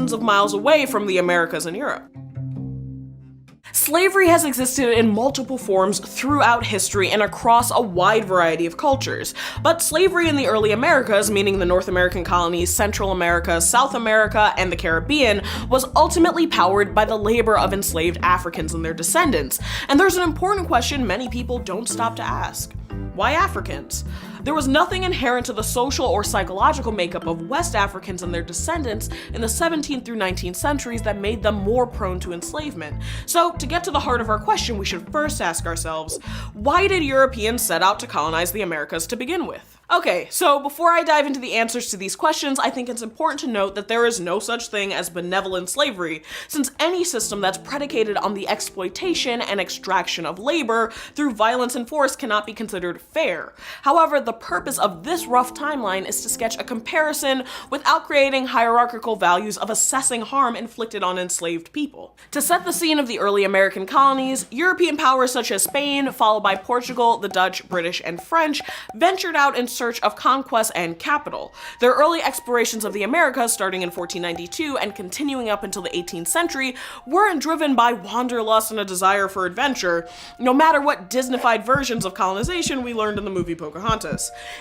thousands of miles away from the Americas and Europe. Slavery has existed in multiple forms throughout history and across a wide variety of cultures, but slavery in the early Americas, meaning the North American colonies, Central America, South America, and the Caribbean, was ultimately powered by the labor of enslaved Africans and their descendants. And there's an important question many people don't stop to ask. Why Africans? There was nothing inherent to the social or psychological makeup of West Africans and their descendants in the 17th through 19th centuries that made them more prone to enslavement. So, to get to the heart of our question, we should first ask ourselves, why did Europeans set out to colonize the Americas to begin with? Okay, so before I dive into the answers to these questions, I think it's important to note that there is no such thing as benevolent slavery, since any system that's predicated on the exploitation and extraction of labor through violence and force cannot be considered fair. However, the purpose of this rough timeline is to sketch a comparison without creating hierarchical values of assessing harm inflicted on enslaved people. To set the scene of the early American colonies, European powers such as Spain, followed by Portugal, the Dutch, British, and French, ventured out in search of conquest and capital. Their early explorations of the Americas, starting in 1492 and continuing up until the 18th century, weren't driven by wanderlust and a desire for adventure, no matter what Disneyfied versions of colonization we learned in the movie Pocahontas.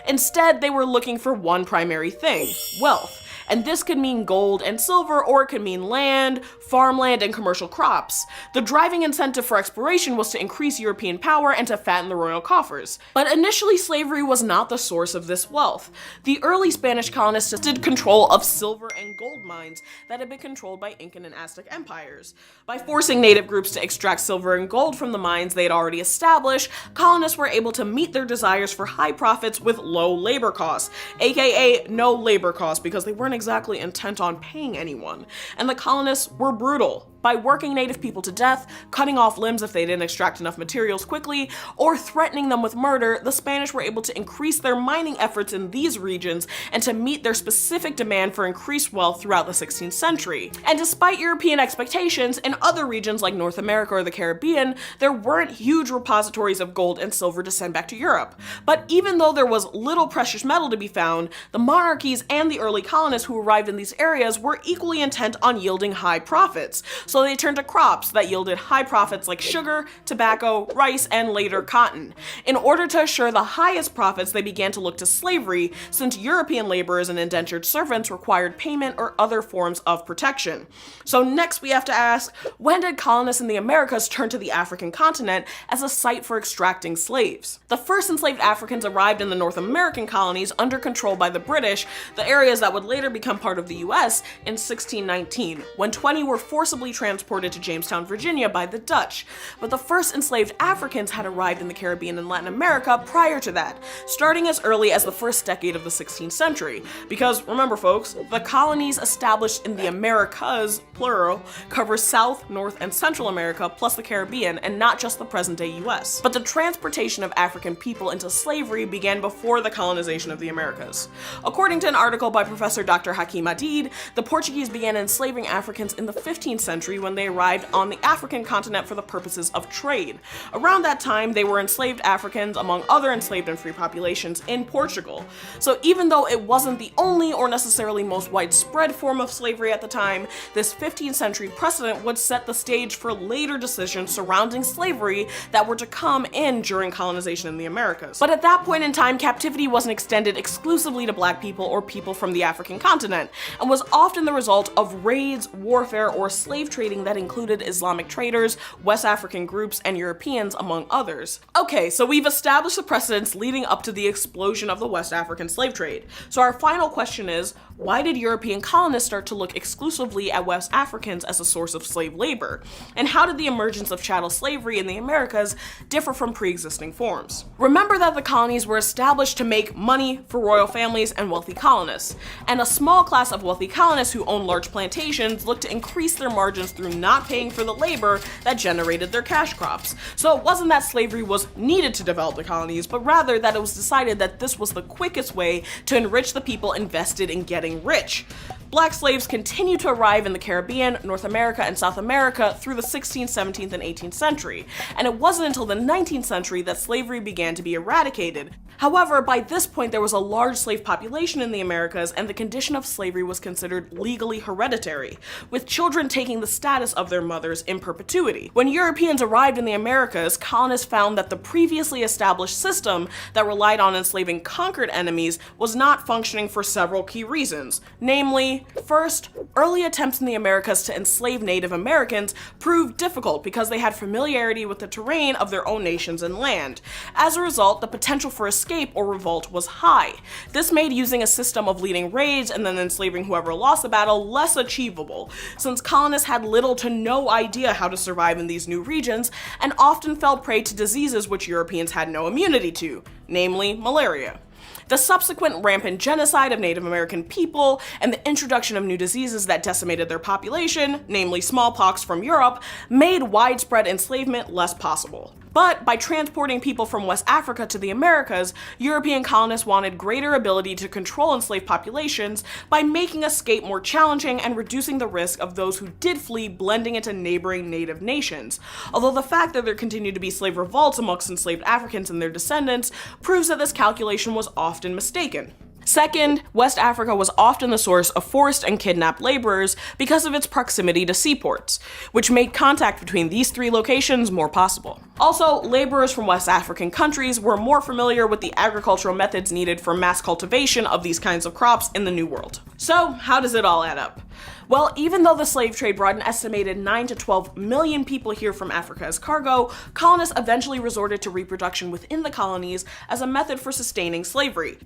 Instead, they were looking for one primary thing: wealth. And this could mean gold and silver, or it could mean land, farmland, and commercial crops. The driving incentive for exploration was to increase European power and to fatten the royal coffers. But initially, slavery was not the source of this wealth. The early Spanish colonists did control of silver and gold mines that had been controlled by Incan and Aztec empires. By forcing native groups to extract silver and gold from the mines they had already established, colonists were able to meet their desires for high profits with low labor costs, aka no labor costs, because they weren't exactly intent on paying anyone. And the colonists were brutal. By working native people to death, cutting off limbs if they didn't extract enough materials quickly, or threatening them with murder, the Spanish were able to increase their mining efforts in these regions and to meet their specific demand for increased wealth throughout the 16th century. And despite European expectations, in other regions like North America or the Caribbean, there weren't huge repositories of gold and silver to send back to Europe. But even though there was little precious metal to be found, the monarchies and the early colonists who arrived in these areas were equally intent on yielding high profits. So they turned to crops that yielded high profits like sugar, tobacco, rice, and later cotton. In order to assure the highest profits, they began to look to slavery, since European laborers and indentured servants required payment or other forms of protection. So next we have to ask, when did colonists in the Americas turn to the African continent as a site for extracting slaves? The first enslaved Africans arrived in the North American colonies under control by the British, the areas that would later become part of the US, in 1619, when 20 were forcibly transported to Jamestown, Virginia by the Dutch. But the first enslaved Africans had arrived in the Caribbean and Latin America prior to that, starting as early as the first decade of the 16th century. Because remember folks, the colonies established in the Americas, plural, cover South, North, and Central America plus the Caribbean, and not just the present-day US. But the transportation of African people into slavery began before the colonization of the Americas. According to an article by Professor Dr. Hakim Adid, the Portuguese began enslaving Africans in the 15th century when they arrived on the African continent for the purposes of trade. Around that time, they were enslaved Africans among other enslaved and free populations in Portugal. So even though it wasn't the only or necessarily most widespread form of slavery at the time, this 15th century precedent would set the stage for later decisions surrounding slavery that were to come in during colonization in the Americas. But at that point in time, captivity wasn't extended exclusively to black people or people from the African continent, and was often the result of raids, warfare, or slave trading that included Islamic traders, West African groups, and Europeans, among others. Okay, so we've established the precedents leading up to the explosion of the West African slave trade. So our final question is, why did European colonists start to look exclusively at West Africans as a source of slave labor? And how did the emergence of chattel slavery in the Americas differ from pre-existing forms? Remember that the colonies were established to make money for royal families and wealthy colonists, and a small class of wealthy colonists who owned large plantations looked to increase their margins through not paying for the labor that generated their cash crops. So it wasn't that slavery was needed to develop the colonies, but rather that it was decided that this was the quickest way to enrich the people invested in getting rich. Black slaves continued to arrive in the Caribbean, North America, and South America through the 16th, 17th, and 18th century, and it wasn't until the 19th century that slavery began to be eradicated. However, by this point there was a large slave population in the Americas, and the condition of slavery was considered legally hereditary, with children taking the status of their mothers in perpetuity. When Europeans arrived in the Americas, colonists found that the previously established system that relied on enslaving conquered enemies was not functioning for several key reasons. Namely, first, early attempts in the Americas to enslave Native Americans proved difficult because they had familiarity with the terrain of their own nations and land. As a result, the potential for escape or revolt was high. This made using a system of leading raids and then enslaving whoever lost the battle less achievable, since colonists had little to no idea how to survive in these new regions and often fell prey to diseases which Europeans had no immunity to, namely malaria. The subsequent rampant genocide of Native American people and the introduction of new diseases that decimated their population, namely smallpox from Europe, made widespread enslavement less possible. But by transporting people from West Africa to the Americas, European colonists wanted greater ability to control enslaved populations by making escape more challenging and reducing the risk of those who did flee blending into neighboring native nations. Although the fact that there continued to be slave revolts amongst enslaved Africans and their descendants proves that this calculation was often mistaken. Second, West Africa was often the source of forced and kidnapped laborers because of its proximity to seaports, which made contact between these three locations more possible. Also, laborers from West African countries were more familiar with the agricultural methods needed for mass cultivation of these kinds of crops in the New World. So, how does it all add up? Well, even though the slave trade brought an estimated 9 to 12 million people here from Africa as cargo, colonists eventually resorted to reproduction within the colonies as a method for sustaining slavery.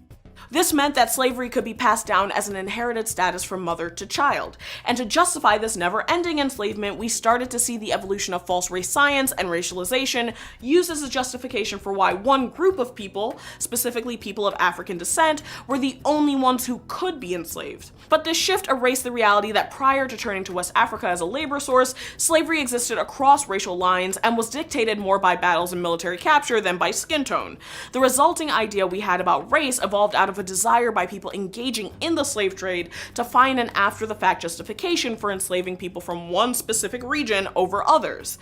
This meant that slavery could be passed down as an inherited status from mother to child. And to justify this never-ending enslavement, we started to see the evolution of false race science and racialization used as a justification for why one group of people, specifically people of African descent, were the only ones who could be enslaved. But this shift erased the reality that prior to turning to West Africa as a labor source, slavery existed across racial lines and was dictated more by battles and military capture than by skin tone. The resulting idea we had about race evolved out of a desire by people engaging in the slave trade to find an after-the-fact justification for enslaving people from one specific region over others.